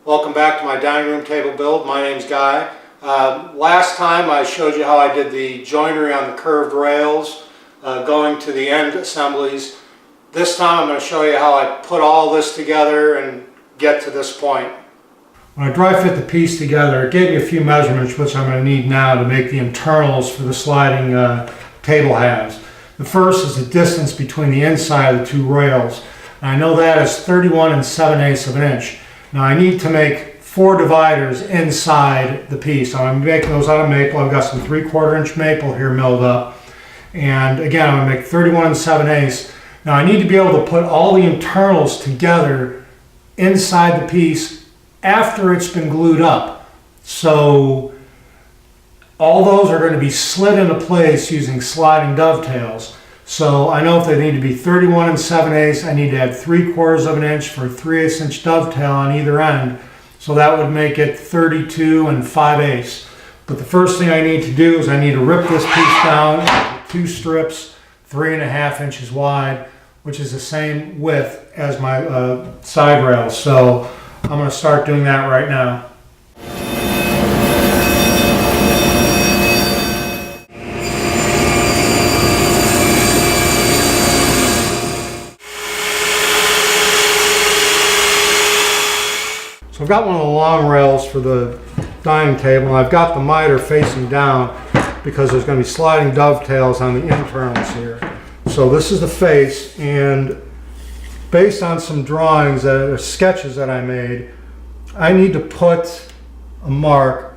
Welcome back to my dining room table build. My name's Guy. Last time I showed you how I did the joinery on the curved rails going to the end assemblies. This time I'm going to show you how I put all this together and get to this point. When I dry fit the piece together, it gave me a few measurements which I'm going to need now to make the internals for the sliding table halves. The first is the distance between the inside of the two rails. And I know that is 31 7/8 of an inch. Now I need to make 4 dividers inside the piece. I'm making those out of maple. I've got some 3/4 inch maple here milled up. And again, I'm going to make 31 7/8. Now I need to be able to put all the internals together inside the piece after it's been glued up. So all those are going to be slid into place using sliding dovetails. So I know if they need to be 31 7/8, I need to add 3/4 of an inch for a 3/8 inch dovetail on either end. So that would make it 32 5/8. But the first thing I need to do is I need to rip this piece down into 2 strips, 3.5 inches wide, which is the same width as my side rails. So I'm going to start doing that right now. So I've got one of the long rails for the dining table, and I've got the miter facing down because there's going to be sliding dovetails on the internals here. So this is the face, and based on some drawings, sketches that I made, I need to put a mark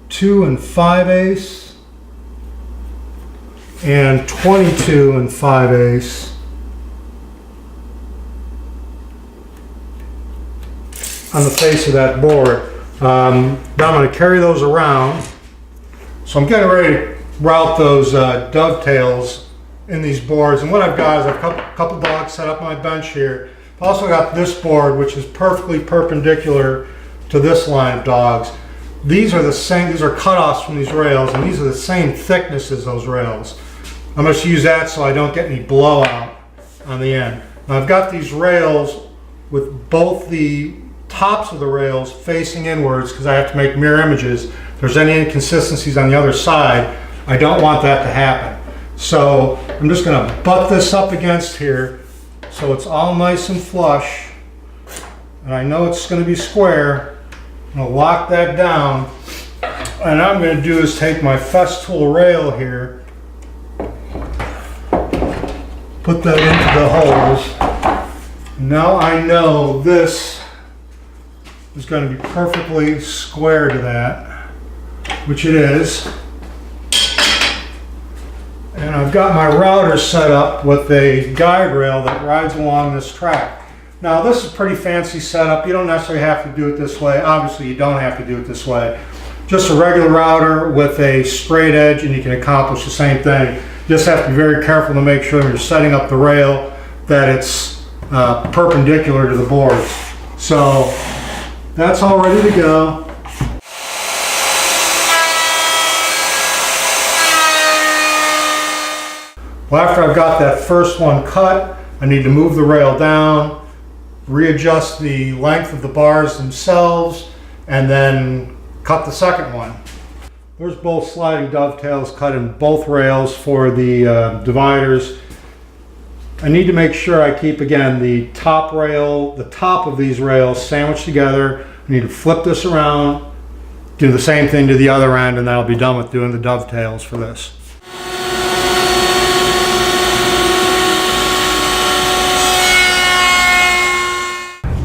2 5/8 and 22 5/8 on the face of that board. Now I'm going to carry those around. So I'm getting ready to route those dovetails in these boards. And what I've got is a couple dogs set up on my bench here. I've also got this board, which is perfectly perpendicular to this line of dogs. These are the same, these are cutoffs from these rails, and these are the same thickness as those rails. I'm going to use that so I don't get any blowout on the end. Now I've got these rails with both the tops of the rails facing inwards because I have to make mirror images. If there's any inconsistencies on the other side, I don't want that to happen. So I'm just going to butt this up against here so it's all nice and flush. And I know it's going to be square. I'm going to lock that down. And what I'm going to do is take my Festool rail here, put that into the holes. Now I know this is going to be perfectly square to that, which it is. And I've got my router set up with a guide rail that rides along this track. Now this is a pretty fancy setup. You don't necessarily have to do it this way. Obviously you don't have to do it this way. Just a regular router with a straight edge and you can accomplish the same thing. You just have to be very careful to make sure when you're setting up the rail that it's perpendicular to the boards. So that's all ready to go. Well, after I've got that first one cut, I need to move the rail down, readjust the length of the bars themselves, and then cut the second one. There's both sliding dovetails cut in both rails for the dividers. I need to make sure I keep, again, the top rail, the top of these rails sandwiched together. I need to flip this around, do the same thing to the other end, and then I'll be done with doing the dovetails for this.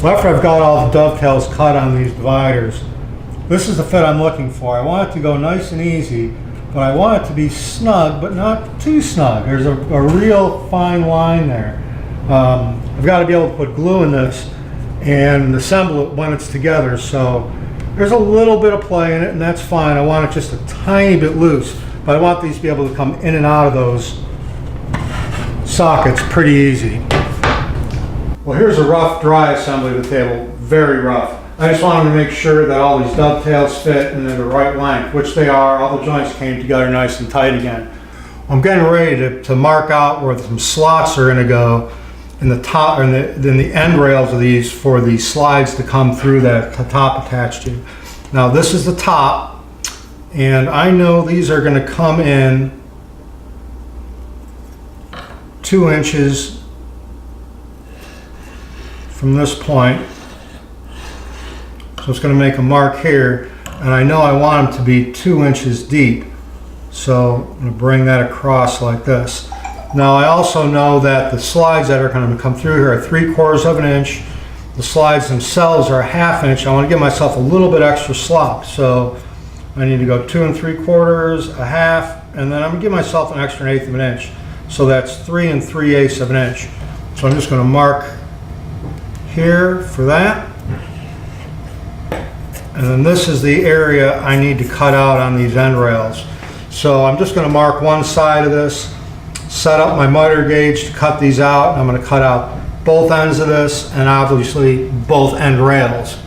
Well, after I've got all the dovetails cut on these dividers, this is the fit I'm looking for. I want it to go nice and easy, but I want it to be snug, but not too snug. There's a real fine line there. I've got to be able to put glue in this and assemble it when it's together. So there's a little bit of play in it, and that's fine. I want it just a tiny bit loose, but I want these to be able to come in and out of those sockets pretty easy. Well, here's a rough dry assembly of the table, very rough. I just wanted to make sure that all these dovetails fit and they're the right length, which they are. All the joints came together nice and tight again. I'm getting ready to mark out where some slots are going to go. in the top, or in the end rails of these for the slides to come through that the top attached to. Now this is the top, and I know these are going to come in 2 inches from this point. So it's going to make a mark here, and I know I want them to be 2 inches deep. So I'm going to bring that across like this. Now I also know that the slides that are going to come through here are 3/4 of an inch. The slides themselves are a 1/2 inch. I want to give myself a little bit extra slop. So I need to go 2 3/4, a 1/2, and then I'm going to give myself an extra 1/8 of an inch. So that's 3 3/8 of an inch. So I'm just going to mark here for that. And then this is the area I need to cut out on these end rails. So I'm just going to mark one side of this, set up my miter gauge to cut these out, and I'm going to cut out both ends of this and obviously both end rails.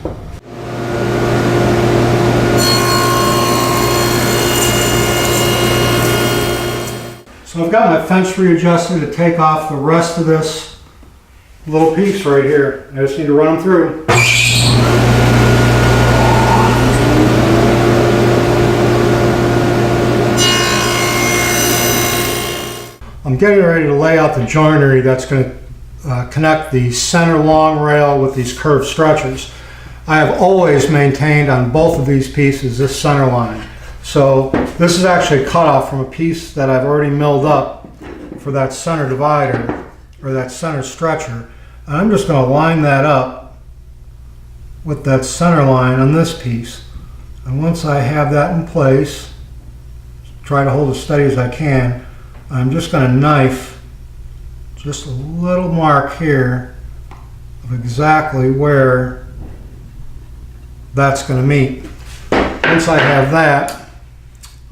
So I've got my fence readjusted to take off the rest of this little piece right here. I just need to run them through. I'm getting ready to lay out the joinery that's going to connect the center long rail with these curved stretchers. I have always maintained on both of these pieces this center line. So this is actually a cutoff from a piece that I've already milled up for that center divider, or that center stretcher. And I'm just going to line that up with that center line on this piece. And once I have that in place, try to hold as steady as I can, I'm just going to knife just a little mark here of exactly where that's going to meet. Once I have that,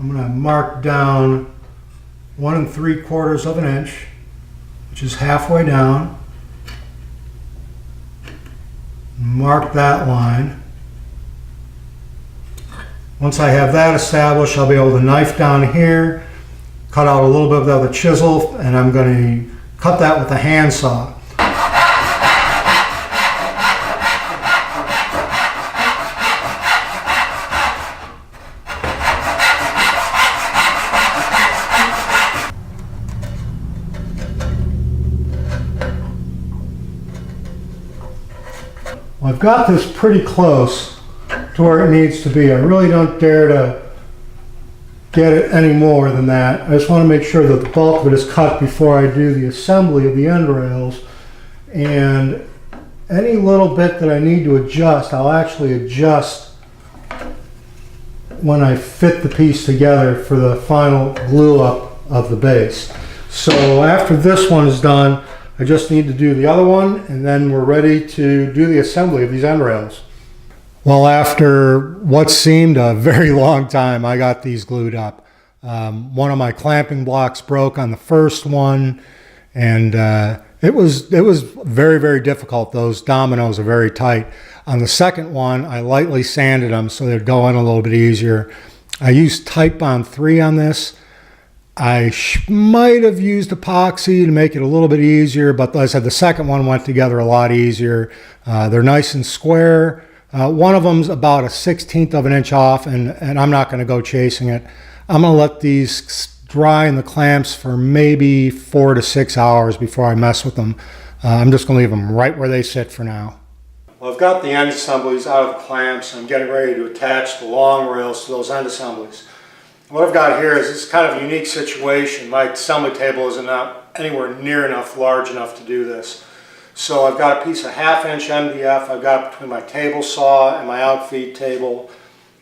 I'm going to mark down 1 3/4 of an inch, which is halfway down. Mark that line. Once I have that established, I'll be able to knife down here, cut out a little bit of the chisel, and I'm going to cut that with a handsaw. Well, I've got this pretty close to where it needs to be. I really don't dare to get it any more than that. I just want to make sure that the bulk of it is cut before I do the assembly of the end rails. And any little bit that I need to adjust, I'll actually adjust when I fit the piece together for the final glue up of the base. So after this one is done, I just need to do the other one, and then we're ready to do the assembly of these end rails. Well, after what seemed a very long time, I got these glued up. One of my clamping blocks broke on the first one, and it was very, very difficult. Those dominoes are very tight. On the second one, I lightly sanded them so they'd go in a little bit easier. I used Type Bond 3 on this. I might have used epoxy to make it a little bit easier, but like I said, the second one went together a lot easier. They're nice and square. One of them's about a 1/16 of an inch off, and I'm not going to go chasing it. I'm going to let these dry in the clamps for maybe 4 to 6 hours before I mess with them. I'm just going to leave them right where they sit for now. Well, I've got the end assemblies out of the clamps, and I'm getting ready to attach the long rails to those end assemblies. What I've got here is this kind of a unique situation. My assembly table isn't not anywhere near enough large enough to do this. So I've got a piece of 1/2 inch MDF I've got between my table saw and my outfeed table.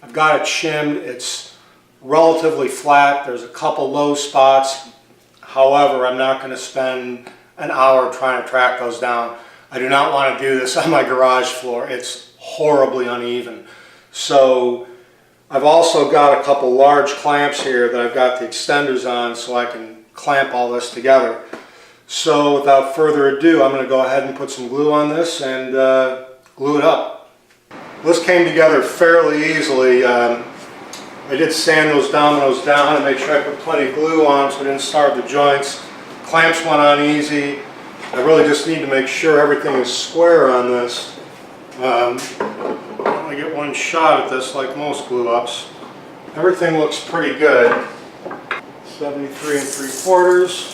I've got it shimmed. It's relatively flat. There's a couple low spots. However, I'm not going to spend an hour trying to track those down. I do not want to do this on my garage floor. It's horribly uneven. So I've also got a couple large clamps here that I've got the extenders on so I can clamp all this together. So without further ado, I'm going to go ahead and put some glue on this and glue it up. This came together fairly easily. I did sand those dominoes down and make sure I put plenty of glue on so I didn't starve the joints. Clamps went on easy. I really just need to make sure everything is square on this. I only get one shot at this like most glue ups. Everything looks pretty good. 73 3/4.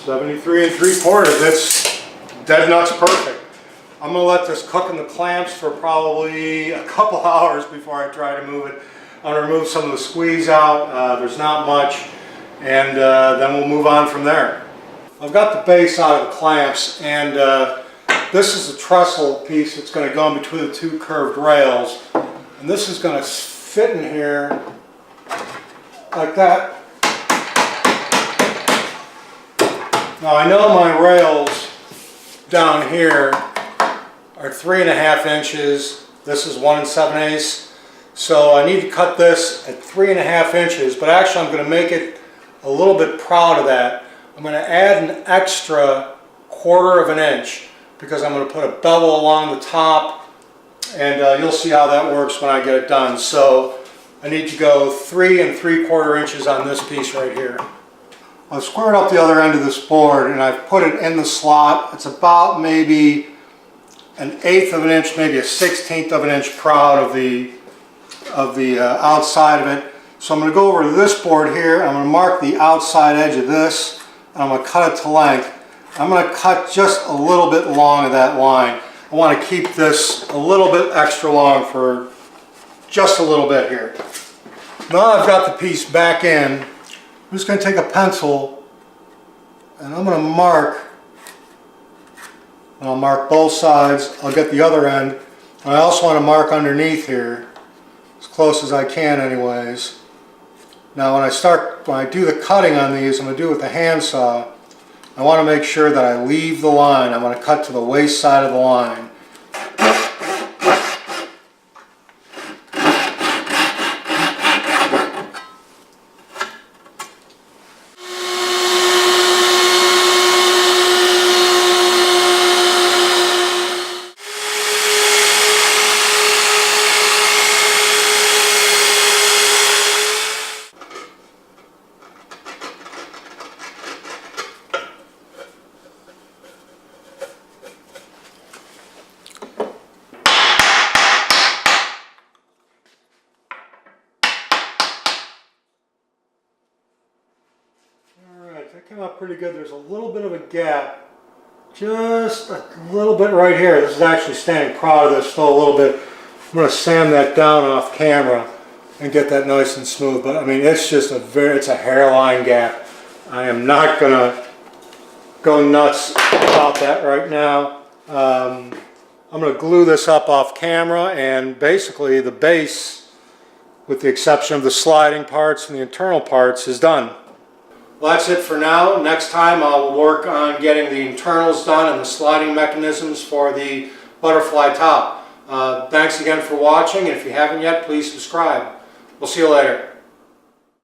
.73 3/4. That's dead nuts perfect. I'm going to let this cook in the clamps for probably a couple hours before I try to move it. I'm going to remove some of the squeeze out. There's not much. And then we'll move on from there. I've got the base out of the clamps, and this is the trestle piece that's going to go in between the two curved rails. And this is going to fit in here like that. Now I know my rails down here are 3.5 inches. This is 1 7/8. So I need to cut this at 3.5 inches, but actually I'm going to make it a little bit proud of that. I'm going to add an extra 1/4 of an inch because I'm going to put a bevel along the top, and you'll see how that works when I get it done. So I need to go 3 3/4 inches on this piece right here. I've squared up the other end of this board and I've put it in the slot. It's about maybe 1/8 of an inch, maybe a 1/16 of an inch proud of the outside of it. So I'm going to go over to this board here. I'm going to mark the outside edge of this, and I'm going to cut it to length. I'm going to cut just a little bit long of that line. I want to keep this a little bit extra long for just a little bit here. Now I've got the piece back in. I'm just going to take a pencil and I'm going to mark, and I'll mark both sides. I'll get the other end. And I also want to mark underneath here, as close as I can anyways. Now when I do the cutting on these, I'm going to do it with the handsaw. I want to make sure that I leave the line. I'm going to cut to the waist side of the line. That came out pretty good. There's a little bit of a gap, just a little bit right here. This is actually standing proud of this still a little bit. I'm going to sand that down off camera and get that nice and smooth. But I mean, it's just it's a hairline gap. I am not going to go nuts about that right now. I'm going to glue this up off camera, and basically the base, with the exception of the sliding parts and the internal parts, is done. Well, that's it for now. Next time I'll work on getting the internals done and the sliding mechanisms for the butterfly top. Thanks again for watching, and if you haven't yet, please subscribe. We'll see you later.